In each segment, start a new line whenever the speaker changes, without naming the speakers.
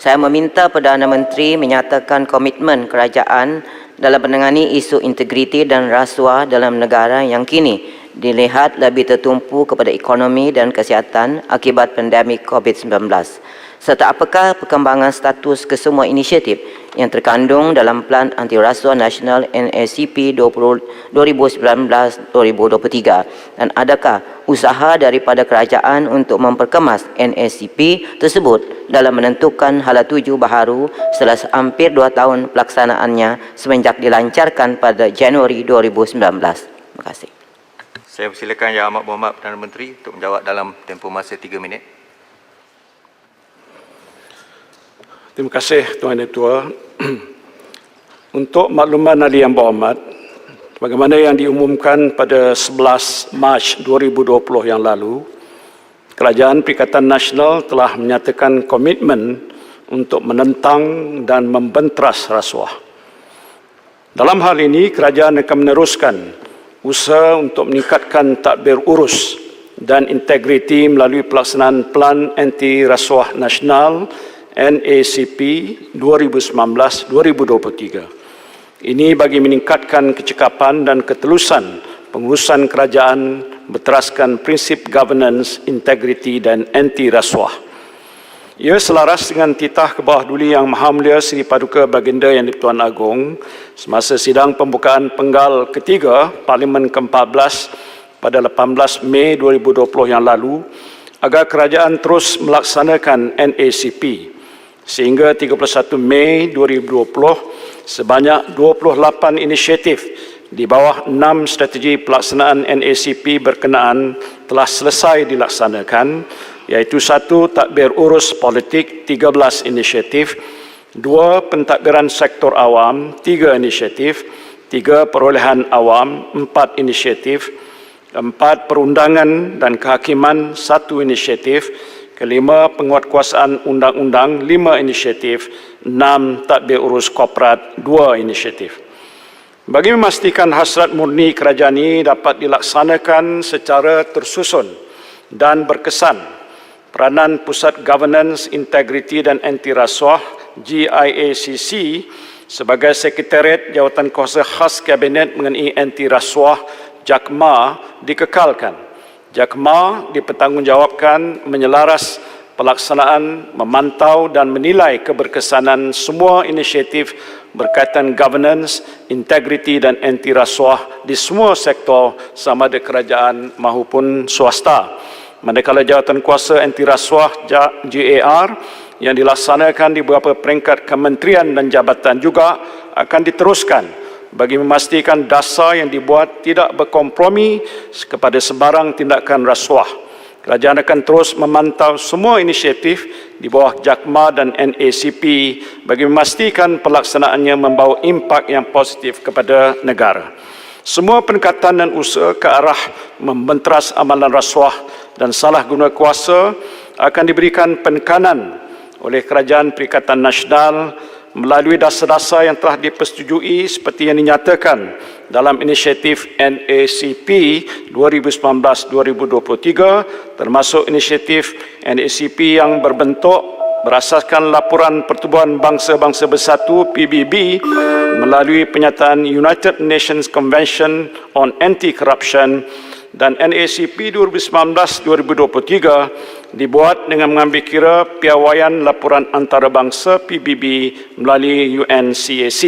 Saya meminta Perdana Menteri menyatakan komitmen kerajaan dalam menangani isu integriti dan rasuah dalam negara yang kini dilihat lebih tertumpu kepada ekonomi dan kesihatan akibat pandemik COVID-19. Serta apakah perkembangan status kesemua inisiatif yang terkandung dalam Plan Anti Rasuah Nasional NACP 2019-2023 dan adakah usaha daripada kerajaan untuk memperkemas NACP tersebut dalam menentukan hala-tuju baharu setelah hampir 2 tahun pelaksanaannya semenjak dilancarkan pada Januari 2019. Terima kasih.
Saya persilakan Yang Amat Berhormat Perdana Menteri untuk menjawab dalam tempoh masa 3 minit.
Terima kasih Tuan Ketua. Untuk makluman ahli yang berhormat, bagaimana yang diumumkan pada 11 Mac 2020 yang lalu, Kerajaan Perikatan Nasional telah menyatakan komitmen untuk menentang dan membenteras rasuah. Dalam hal ini, kerajaan akan meneruskan usaha untuk meningkatkan tadbir urus dan integriti melalui pelaksanaan Plan Anti Rasuah Nasional NACP 2019-2023. Ini bagi meningkatkan kecekapan dan ketelusan pengurusan kerajaan berteraskan prinsip governance, integriti dan anti rasuah. Ia selaras dengan titah Kebawah Duli Yang Maha Mulia Seri Paduka Baginda Yang di-Pertuan Agong semasa sidang pembukaan penggal ketiga Parlimen ke-14 pada 18 Mei 2020 yang lalu agar kerajaan terus melaksanakan NACP. Sehingga 31 Mei 2020, sebanyak 28 inisiatif di bawah 6 strategi pelaksanaan NACP berkenaan telah selesai dilaksanakan, iaitu 1. Tadbir urus politik 13 inisiatif, 2. Pentadbiran sektor awam 3 inisiatif, 3. Perolehan awam 4 inisiatif, 4. Perundangan dan kehakiman 1 inisiatif, kelima, penguatkuasaan undang-undang 5 inisiatif, 6. Tadbir urus korporat 2 inisiatif. Bagi memastikan hasrat murni kerajaan ini dapat dilaksanakan secara tersusun dan berkesan, peranan Pusat Governance, Integriti dan Anti Rasuah GIACC sebagai Sekretariat Jawatankuasa Khas Kabinet mengenai Anti Rasuah JAKMA dikekalkan. JAKMA dipertanggungjawabkan menyelaras pelaksanaan, memantau dan menilai keberkesanan semua inisiatif berkaitan governance, integriti dan anti rasuah di semua sektor sama ada kerajaan maupun swasta. Manakala Jawatankuasa Anti Rasuah JAR yang dilaksanakan di beberapa peringkat kementerian dan jabatan juga akan diteruskan bagi memastikan dasar yang dibuat tidak berkompromi kepada sebarang tindakan rasuah. Kerajaan akan terus memantau semua inisiatif di bawah JAKMA dan NACP bagi memastikan pelaksanaannya membawa impak yang positif kepada negara. Semua pendekatan dan usaha ke arah membenteras amalan rasuah dan salah guna kuasa akan diberikan penekanan oleh Kerajaan Perikatan Nasional melalui dasar-dasar yang telah dipersetujui seperti yang dinyatakan dalam inisiatif NACP 2019-2023 termasuk inisiatif NACP yang berbentuk berasaskan Laporan Pertubuhan Bangsa-Bangsa Bersatu PBB melalui penyataan United Nations Convention on Anti-Corruption dan NACP 2019-2023 dibuat dengan mengambil kira piawaian laporan antarabangsa PBB melalui UNCAC.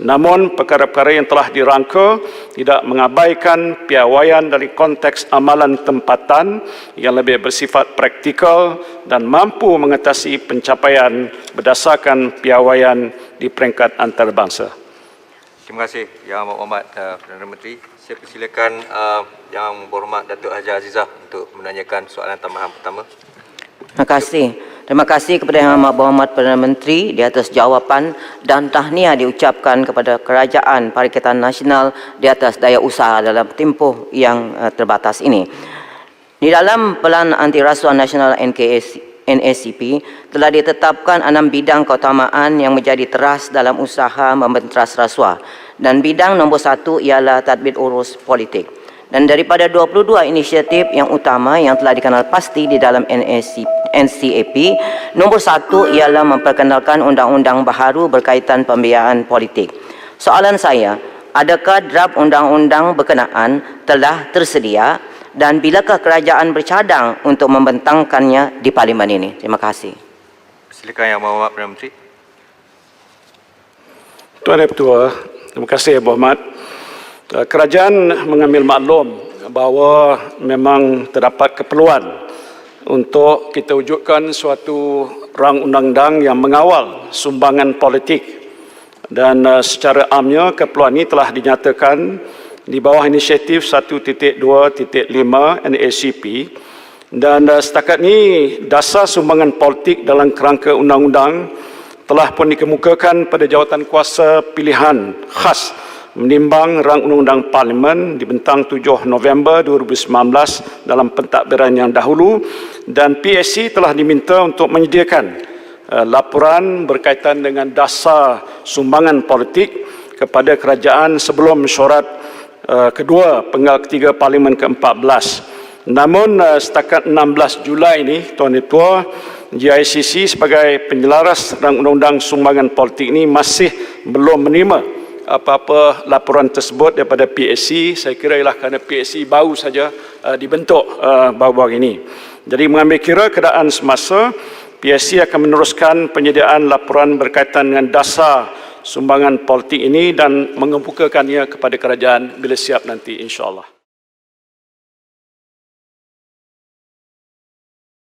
Namun, perkara-perkara yang telah dirangka tidak mengabaikan piawaian dari konteks amalan tempatan yang lebih bersifat praktikal dan mampu mengatasi pencapaian berdasarkan piawaian di peringkat antarabangsa.
Terima kasih Yang Amat Berhormat Perdana Menteri. Saya persilakan Yang Berhormat Datuk Haji Azizah untuk menanyakan soalan tambahan pertama.
Terima kasih. Terima kasih kepada Yang Amat Berhormat Perdana Menteri di atas jawapan dan tahniah diucapkan kepada Kerajaan Perikatan Nasional di atas daya usaha dalam tempoh yang terbatas ini. Di dalam Pelan Anti Rasuah Nasional NACP telah ditetapkan 6 bidang keutamaan yang menjadi teras dalam usaha membenteras rasuah dan bidang nombor 1 ialah tadbir urus politik. Dan daripada 22 inisiatif yang utama yang telah dikenal pasti di dalam NCAP, nombor 1 ialah memperkenalkan undang-undang baharu berkaitan pembiayaan politik. Soalan saya, adakah draft undang-undang berkenaan telah tersedia dan bilakah kerajaan bercadang untuk membentangkannya di Parlimen ini? Terima kasih.
Silakan Yang Berhormat Perdana Menteri.
Tuan Yang Ketua, terima kasih Yang Berhormat. Kerajaan mengambil maklum bahawa memang terdapat keperluan untuk kita wujudkan suatu rang undang-undang yang mengawal sumbangan politik, dan secara amnya keperluan ini telah dinyatakan di bawah inisiatif 1.2.5 NACP, dan setakat ini dasar sumbangan politik dalam kerangka undang-undang telah pun dikemukakan pada jawatan kuasa pilihan khas menimbang rang undang-undang Parlimen dibentang 7 November 2019 dalam pentadbiran yang dahulu, dan PSC telah diminta untuk menyediakan laporan berkaitan dengan dasar sumbangan politik kepada kerajaan sebelum mesyuarat kedua penggal ketiga Parlimen ke-14. Namun setakat 16 Julai ini, Tuan Ketua, GICC sebagai penyelaras rang undang-undang sumbangan politik ini masih belum menerima apa-apa laporan tersebut daripada PSC. Saya kira ialah kerana PSC baru saja dibentuk baru-baru ini. Jadi mengambil kira keadaan semasa, PSC akan meneruskan penyediaan laporan berkaitan dengan dasar sumbangan politik ini dan mengemukakannya kepada kerajaan bila siap nanti, insya-Allah.